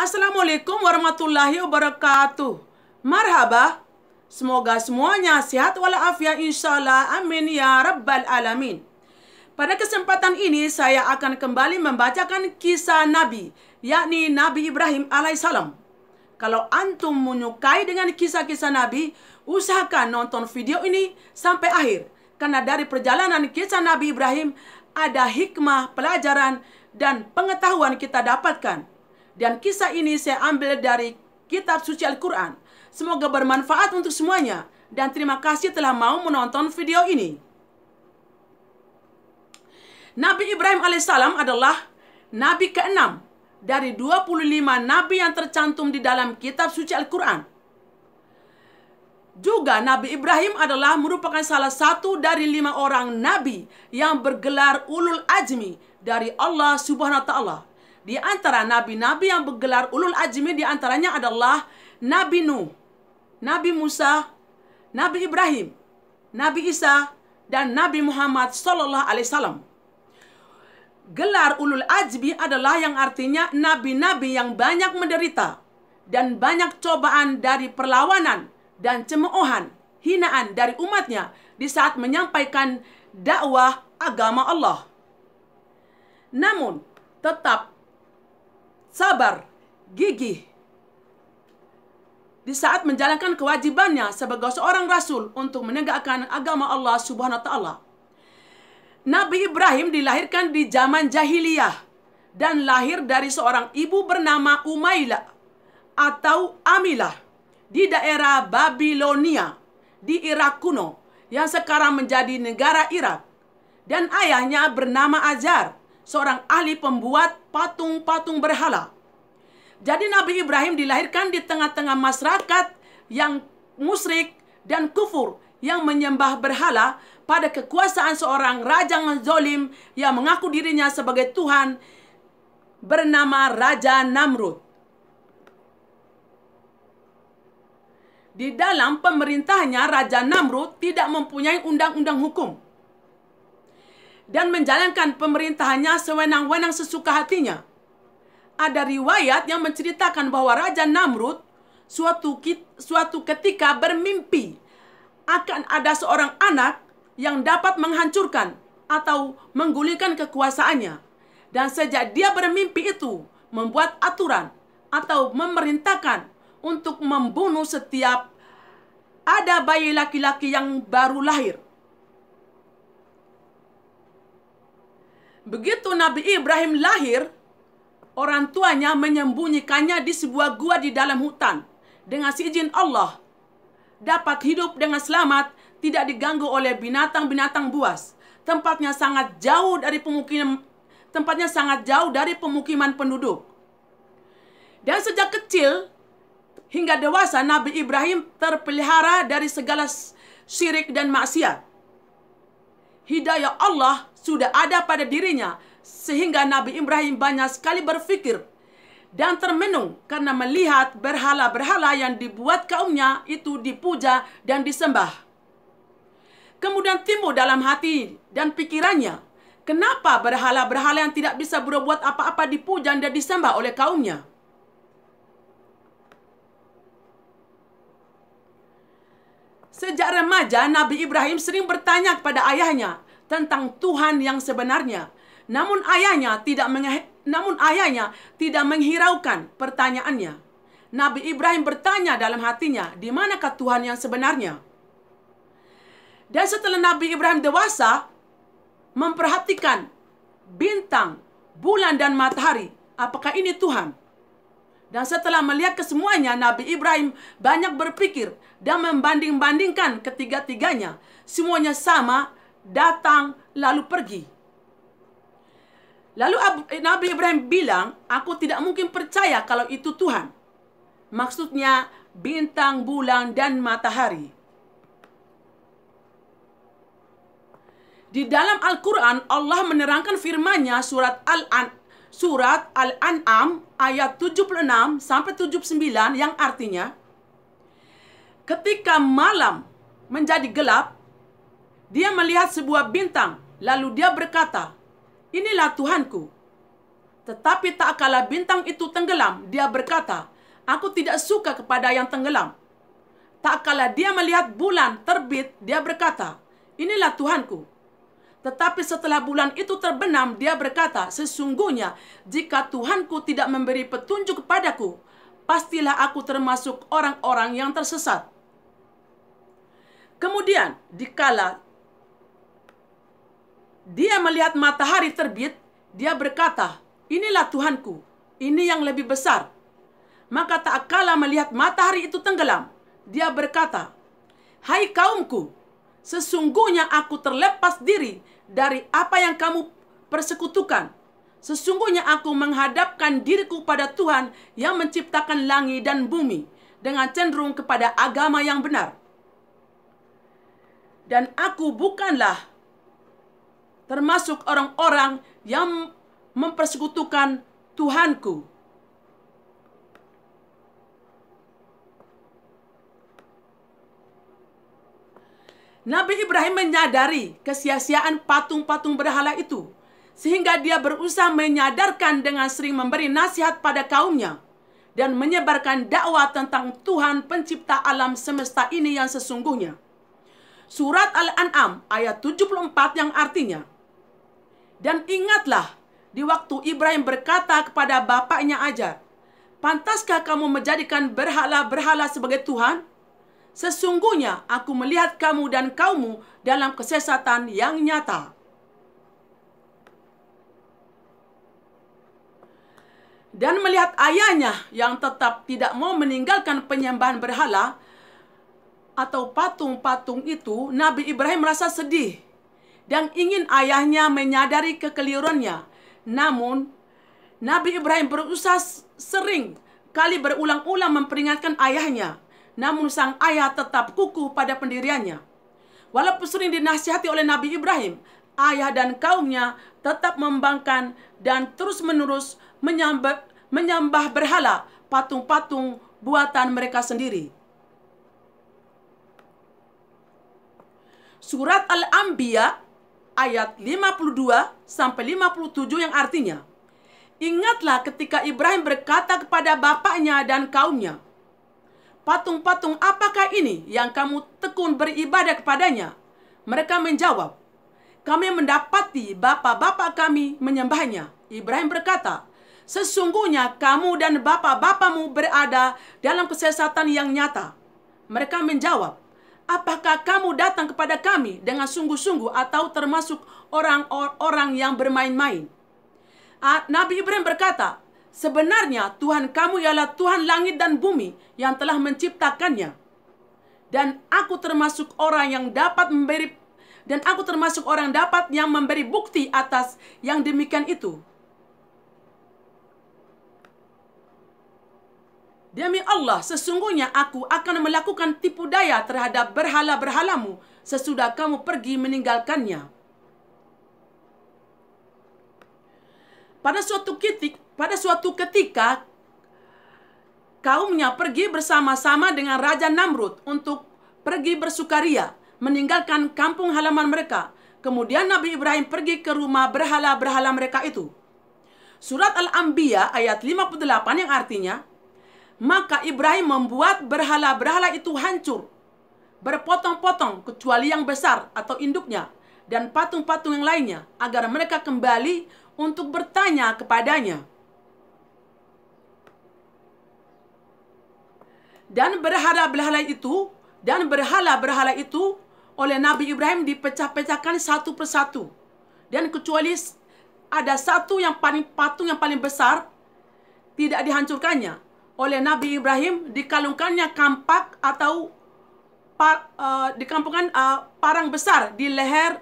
Assalamualaikum warahmatullahi wabarakatuh. Marhaba. Semoga semuanya sehat walafiat insyaallah. Amin ya rabbal alamin. Pada kesempatan ini saya akan kembali membacakan kisah Nabi, yakni Nabi Ibrahim alaihissalam. Kalau antum menyukai dengan kisah-kisah Nabi, usahakan nonton video ini sampai akhir. Karena dari perjalanan kisah Nabi Ibrahim ada hikmah, pelajaran, dan pengetahuan kita dapatkan. Dan kisah ini saya ambil dari kitab suci Al-Quran. Semoga bermanfaat untuk semuanya. Dan terima kasih telah mau menonton video ini. Nabi Ibrahim alaihissalam adalah Nabi ke-6 dari 25 Nabi yang tercantum di dalam kitab suci Al-Quran. Juga Nabi Ibrahim adalah merupakan salah satu dari 5 orang Nabi yang bergelar Ulul Azmi dari Allah Subhanahu Wa Ta'ala. Di antara nabi-nabi yang bergelar ulul azmi di antaranya adalah Nabi Nuh, Nabi Musa, Nabi Ibrahim, Nabi Isa, dan Nabi Muhammad sallallahu alaihi wasallam. Gelar ulul azmi adalah yang artinya nabi-nabi yang banyak menderita dan banyak cobaan dari perlawanan dan cemoohan, hinaan dari umatnya di saat menyampaikan dakwah agama Allah. Namun tetap sabar, gigih di saat menjalankan kewajibannya sebagai seorang rasul untuk menegakkan agama Allah Subhanahu wa Ta'ala. Nabi Ibrahim dilahirkan di zaman jahiliyah dan lahir dari seorang ibu bernama Umaylah atau Amilah di daerah Babilonia di Irak kuno yang sekarang menjadi negara Irak, dan ayahnya bernama Azar, seorang ahli pembuat patung-patung berhala. Jadi Nabi Ibrahim dilahirkan di tengah-tengah masyarakat yang musyrik dan kufur yang menyembah berhala pada kekuasaan seorang raja yang zalim yang mengaku dirinya sebagai Tuhan bernama Raja Namrud. Di dalam pemerintahnya, Raja Namrud tidak mempunyai undang-undang hukum dan menjalankan pemerintahannya sewenang-wenang sesuka hatinya. Ada riwayat yang menceritakan bahwa Raja Namrud suatu ketika bermimpi akan ada seorang anak yang dapat menghancurkan atau menggulingkan kekuasaannya. Dan sejak dia bermimpi itu, membuat aturan atau memerintahkan untuk membunuh setiap ada bayi laki-laki yang baru lahir. Begitu Nabi Ibrahim lahir, orang tuanya menyembunyikannya di sebuah gua di dalam hutan. Dengan seizin Allah, dapat hidup dengan selamat, tidak diganggu oleh binatang-binatang buas. Tempatnya sangat jauh dari pemukiman penduduk. Dan sejak kecil hingga dewasa, Nabi Ibrahim terpelihara dari segala syirik dan maksiat. Hidayah Allah sudah ada pada dirinya, sehingga Nabi Ibrahim banyak sekali berfikir dan termenung karena melihat berhala-berhala yang dibuat kaumnya itu dipuja dan disembah. Kemudian timbul dalam hati dan pikirannya, kenapa berhala-berhala yang tidak bisa berbuat apa-apa dipuja dan disembah oleh kaumnya? Sejak remaja, Nabi Ibrahim sering bertanya kepada ayahnya tentang Tuhan yang sebenarnya. Namun ayahnya tidak menghiraukan pertanyaannya. Nabi Ibrahim bertanya dalam hatinya, di manakah Tuhan yang sebenarnya? Dan setelah Nabi Ibrahim dewasa, memperhatikan bintang, bulan, dan matahari, apakah ini Tuhan? Dan setelah melihat kesemuanya, Nabi Ibrahim banyak berpikir dan membanding-bandingkan ketiga-tiganya. Semuanya sama, datang lalu pergi. Lalu Nabi Ibrahim bilang, aku tidak mungkin percaya kalau itu Tuhan. Maksudnya bintang, bulan, dan matahari. Di dalam Al-Quran, Allah menerangkan firman-Nya surat Al-An'am ayat 76 sampai 79 yang artinya, ketika malam menjadi gelap, dia melihat sebuah bintang, lalu dia berkata, inilah Tuhanku. Tetapi tak kala bintang itu tenggelam, dia berkata, aku tidak suka kepada yang tenggelam. Tak kala dia melihat bulan terbit, dia berkata, inilah Tuhanku. Tetapi setelah bulan itu terbenam, dia berkata, sesungguhnya jika Tuhanku tidak memberi petunjuk kepadaku, pastilah aku termasuk orang-orang yang tersesat. Kemudian, dikala dia melihat matahari terbit, dia berkata, inilah Tuhanku, ini yang lebih besar. Maka tak kala melihat matahari itu tenggelam, dia berkata, hai kaumku, sesungguhnya aku terlepas diri dari apa yang kamu persekutukan. Sesungguhnya aku menghadapkan diriku pada Tuhan yang menciptakan langit dan bumi dengan cenderung kepada agama yang benar. Dan aku bukanlah termasuk orang-orang yang mempersekutukan Tuhanku. Nabi Ibrahim menyadari kesia-siaan patung-patung berhala itu, sehingga dia berusaha menyadarkan dengan sering memberi nasihat pada kaumnya dan menyebarkan dakwah tentang Tuhan pencipta alam semesta ini yang sesungguhnya. Surat Al-An'am ayat 74 yang artinya, dan ingatlah di waktu Ibrahim berkata kepada bapaknya Ajar, pantaskah kamu menjadikan berhala-berhala sebagai Tuhan? Sesungguhnya aku melihat kamu dan kaummu dalam kesesatan yang nyata. Dan melihat ayahnya yang tetap tidak mau meninggalkan penyembahan berhala atau patung-patung itu, Nabi Ibrahim merasa sedih dan ingin ayahnya menyadari kekeliruannya. Namun, Nabi Ibrahim berusaha sering kali berulang-ulang memperingatkan ayahnya. Namun sang ayah tetap kukuh pada pendiriannya. Walaupun sering dinasihati oleh Nabi Ibrahim, ayah dan kaumnya tetap membangkang dan terus-menerus menyembah berhala, patung-patung buatan mereka sendiri. Surat Al-Anbiya ayat 52-57 yang artinya, ingatlah ketika Ibrahim berkata kepada bapaknya dan kaumnya, patung-patung apakah ini yang kamu tekun beribadah kepadanya? Mereka menjawab, kami mendapati bapak-bapak kami menyembahnya. Ibrahim berkata, sesungguhnya kamu dan bapak-bapakmu berada dalam kesesatan yang nyata. Mereka menjawab, apakah kamu datang kepada kami dengan sungguh-sungguh atau termasuk orang-orang yang bermain-main? Nabi Ibrahim berkata, sebenarnya Tuhan kamu ialah Tuhan langit dan bumi yang telah menciptakannya. Dan aku termasuk orang yang dapat memberi bukti atas yang demikian itu. Demi Allah, sesungguhnya aku akan melakukan tipu daya terhadap berhala-berhalamu sesudah kamu pergi meninggalkannya. Pada suatu ketika, kaumnya pergi bersama-sama dengan Raja Namrud untuk pergi bersukaria, meninggalkan kampung halaman mereka. Kemudian Nabi Ibrahim pergi ke rumah berhala-berhala mereka itu. Surat Al-Anbiya ayat 58 yang artinya, maka Ibrahim membuat berhala-berhala itu hancur, berpotong-potong kecuali yang besar atau induknya, dan patung-patung yang lainnya, agar mereka kembali untuk bertanya kepadanya. Dan berhala-berhala itu oleh Nabi Ibrahim dipecah-pecahkan satu persatu. Dan kecuali ada satu yang patung yang paling besar, tidak dihancurkannya. Oleh Nabi Ibrahim dikalungkannya kampak atau parang besar di leher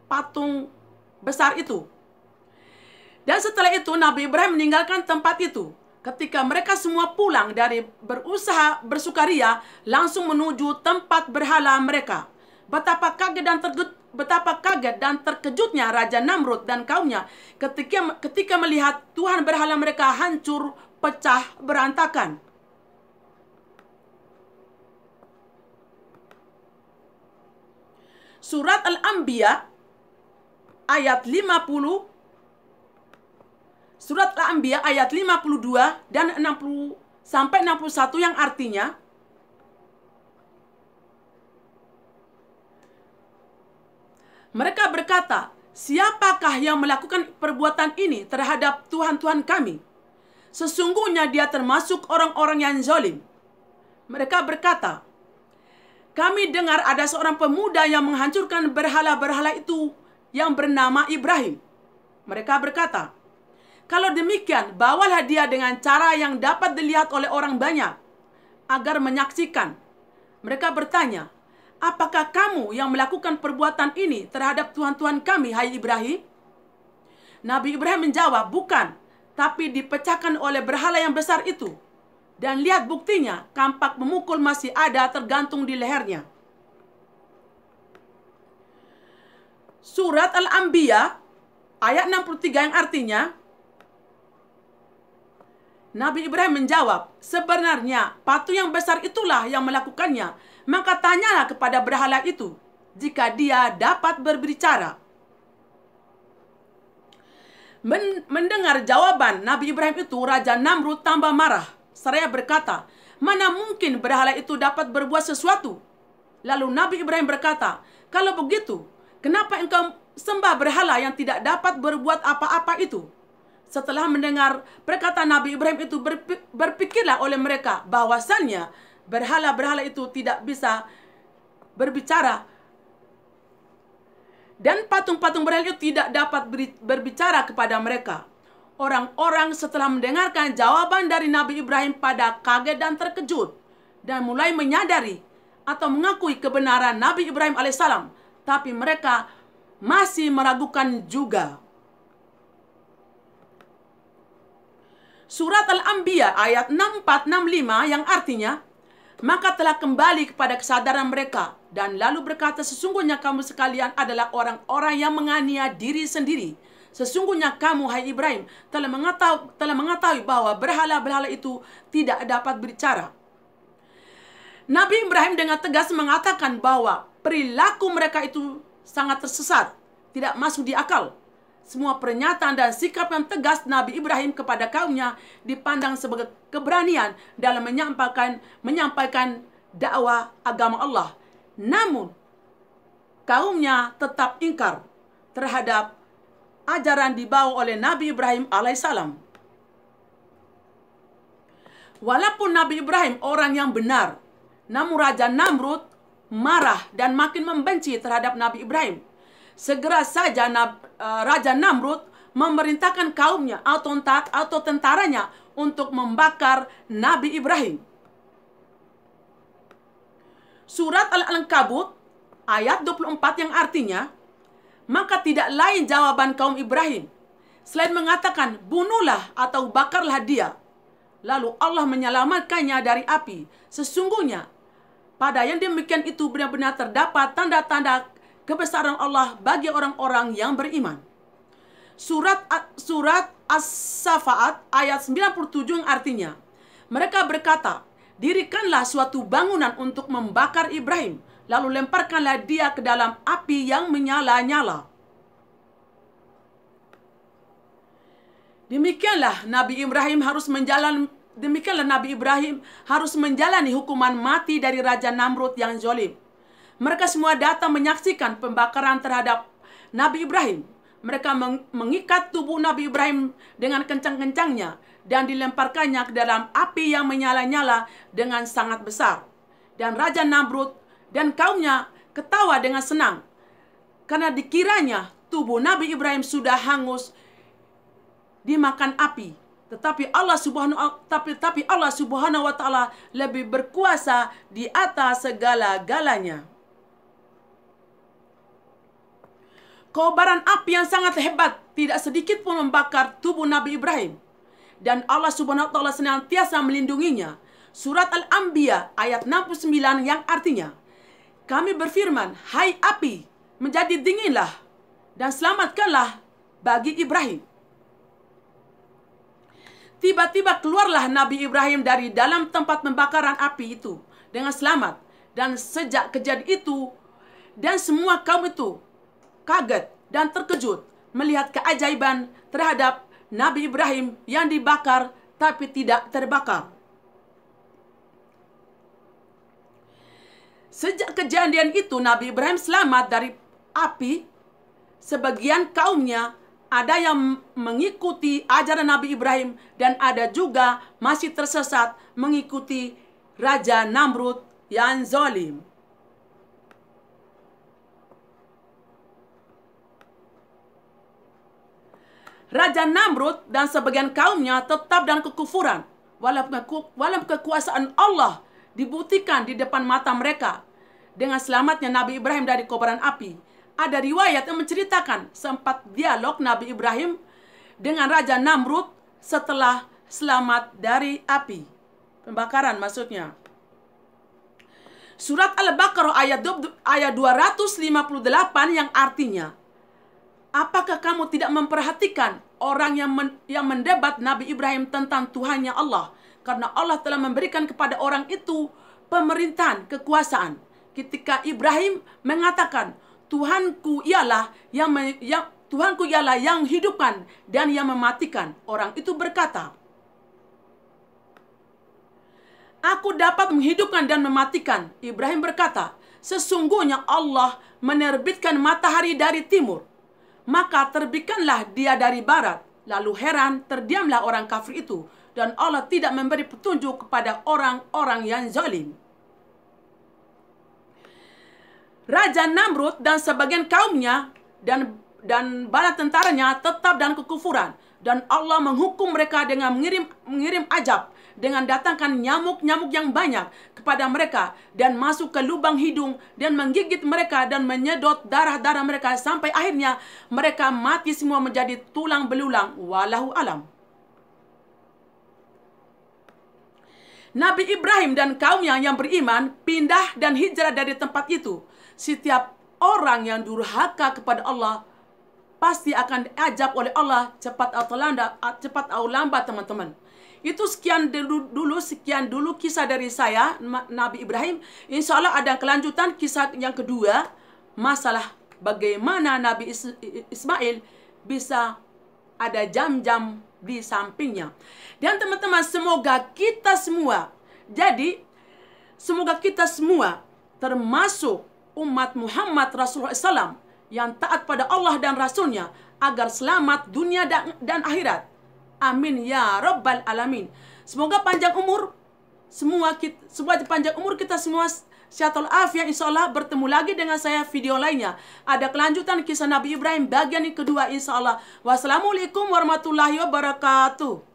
patung besar itu. Dan setelah itu Nabi Ibrahim meninggalkan tempat itu. Ketika mereka semua pulang dari berusaha bersukaria, langsung menuju tempat berhala mereka. Betapa kaget dan terkejutnya Raja Namrud dan kaumnya ketika melihat Tuhan berhala mereka hancur, pecah, berantakan. Surat Al-Anbiya ayat 50 Surat Al-Anbiya ayat 52 dan 60 sampai 61 yang artinya, mereka berkata, siapakah yang melakukan perbuatan ini terhadap Tuhan-Tuhan kami? Sesungguhnya dia termasuk orang-orang yang zalim. Mereka berkata, kami dengar ada seorang pemuda yang menghancurkan berhala-berhala itu yang bernama Ibrahim. Mereka berkata, kalau demikian, bawalah dia dengan cara yang dapat dilihat oleh orang banyak, agar menyaksikan. Mereka bertanya, apakah kamu yang melakukan perbuatan ini terhadap Tuhan-Tuhan kami, hai Ibrahim? Nabi Ibrahim menjawab, bukan, tapi dipecahkan oleh berhala yang besar itu. Dan lihat buktinya, kampak memukul masih ada tergantung di lehernya. Surat Al-Anbiya ayat 63 yang artinya, Nabi Ibrahim menjawab, sebenarnya patung yang besar itulah yang melakukannya. Maka tanyalah kepada berhala itu, jika dia dapat berbicara. Mendengar jawaban Nabi Ibrahim itu, Raja Namrud tambah marah. Seraya berkata, mana mungkin berhala itu dapat berbuat sesuatu? Lalu Nabi Ibrahim berkata, kalau begitu, kenapa engkau sembah berhala yang tidak dapat berbuat apa-apa itu? Setelah mendengar perkataan Nabi Ibrahim itu, berpikirlah oleh mereka bahwasannya berhala-berhala itu tidak bisa berbicara. Dan patung-patung berhala itu tidak dapat berbicara kepada mereka. Orang-orang setelah mendengarkan jawaban dari Nabi Ibrahim pada kaget dan terkejut. Dan mulai menyadari atau mengakui kebenaran Nabi Ibrahim alaihissalam. Tapi mereka masih meragukan juga. Surat Al-Anbiya ayat 64-65 yang artinya, maka telah kembali kepada kesadaran mereka dan lalu berkata, sesungguhnya kamu sekalian adalah orang-orang yang menganiaya diri sendiri. Sesungguhnya kamu, hai Ibrahim, telah mengetahui bahwa berhala-berhala itu tidak dapat berbicara. Nabi Ibrahim dengan tegas mengatakan bahwa perilaku mereka itu sangat tersesat, tidak masuk di akal. Semua pernyataan dan sikap yang tegas Nabi Ibrahim kepada kaumnya dipandang sebagai keberanian dalam menyampaikan dakwah agama Allah. Namun, kaumnya tetap ingkar terhadap ajaran dibawa oleh Nabi Ibrahim alaihissalam. Walaupun Nabi Ibrahim orang yang benar, namun Raja Namrud marah dan makin membenci terhadap Nabi Ibrahim. Segera saja Raja Namrud memerintahkan kaumnya atau tentaranya untuk membakar Nabi Ibrahim. Surat Al-Ankabut ayat 24 yang artinya, maka tidak lain jawaban kaum Ibrahim selain mengatakan, bunuhlah atau bakarlah dia. Lalu Allah menyelamatkannya dari api. Sesungguhnya pada yang demikian itu benar-benar terdapat tanda-tanda kebesaran Allah bagi orang-orang yang beriman. Surat As-Safaat ayat 97 yang artinya, mereka berkata, dirikanlah suatu bangunan untuk membakar Ibrahim, lalu lemparkanlah dia ke dalam api yang menyala-nyala. Demikianlah Nabi Ibrahim harus menjalani hukuman mati dari Raja Namrud yang zalim. Mereka semua datang menyaksikan pembakaran terhadap Nabi Ibrahim. Mereka mengikat tubuh Nabi Ibrahim dengan kencang-kencangnya dan dilemparkannya ke dalam api yang menyala-nyala dengan sangat besar. Dan Raja Namrud dan kaumnya ketawa dengan senang karena dikiranya tubuh Nabi Ibrahim sudah hangus dimakan api. Tetapi Allah Subhanahu wa taala lebih berkuasa di atas segala-galanya. Kobaran api yang sangat hebat tidak sedikit pun membakar tubuh Nabi Ibrahim. Dan Allah Subhanahu wa taala senantiasa melindunginya. Surat Al-Anbiya ayat 69 yang artinya, kami berfirman, hai api, menjadi dinginlah dan selamatkanlah bagi Ibrahim. Tiba-tiba keluarlah Nabi Ibrahim dari dalam tempat pembakaran api itu dengan selamat. Dan sejak kejadian itu, dan semua kaum itu kaget dan terkejut melihat keajaiban terhadap Nabi Ibrahim yang dibakar tapi tidak terbakar. Sejak kejadian itu Nabi Ibrahim selamat dari api. Sebagian kaumnya ada yang mengikuti ajaran Nabi Ibrahim dan ada juga masih tersesat mengikuti Raja Namrud yang zalim. Raja Namrud dan sebagian kaumnya tetap dalam kekufuran walaupun kekuasaan Allah dibuktikan di depan mata mereka dengan selamatnya Nabi Ibrahim dari kobaran api. Ada riwayat yang menceritakan sempat dialog Nabi Ibrahim dengan Raja Namrud setelah selamat dari api. Pembakaran maksudnya. Surat Al-Baqarah ayat 258 yang artinya, apakah kamu tidak memperhatikan orang yang mendebat Nabi Ibrahim tentang Tuhannya Allah? Karena Allah telah memberikan kepada orang itu pemerintahan, kekuasaan. Ketika Ibrahim mengatakan, Tuhanku ialah yang hidupkan dan yang mematikan. Orang itu berkata, aku dapat menghidupkan dan mematikan. Ibrahim berkata, sesungguhnya Allah menerbitkan matahari dari timur, maka terbitkanlah dia dari barat. Lalu heran, terdiamlah orang kafir itu, dan Allah tidak memberi petunjuk kepada orang-orang yang zalim. Raja Namrud dan sebagian kaumnya dan bala tentaranya tetap dalam kekufuran, dan Allah menghukum mereka dengan mengirim azab dengan datangkan nyamuk-nyamuk yang banyak kepada mereka dan masuk ke lubang hidung dan menggigit mereka dan menyedot darah-darah mereka sampai akhirnya mereka mati semua menjadi tulang belulang. Wallahu alam. Nabi Ibrahim dan kaumnya yang beriman pindah dan hijrah dari tempat itu. Setiap orang yang durhaka kepada Allah pasti akan diazab oleh Allah cepat atau lambat, teman-teman. Itu sekian dulu kisah dari saya, Nabi Ibrahim. Insya Allah ada kelanjutan kisah yang kedua, masalah bagaimana Nabi Ismail bisa ada jam-jam di sampingnya. Dan teman-teman, semoga kita semua termasuk umat Muhammad Rasulullah SAW yang taat pada Allah dan Rasulnya agar selamat dunia dan akhirat. Amin ya Rabbal Alamin. Semoga panjang umur panjang umur kita semua, sehat walafiat. Insyaallah bertemu lagi dengan saya video lainnya. Ada kelanjutan kisah Nabi Ibrahim bagian yang kedua insyaallah. Wassalamualaikum warahmatullahi wabarakatuh.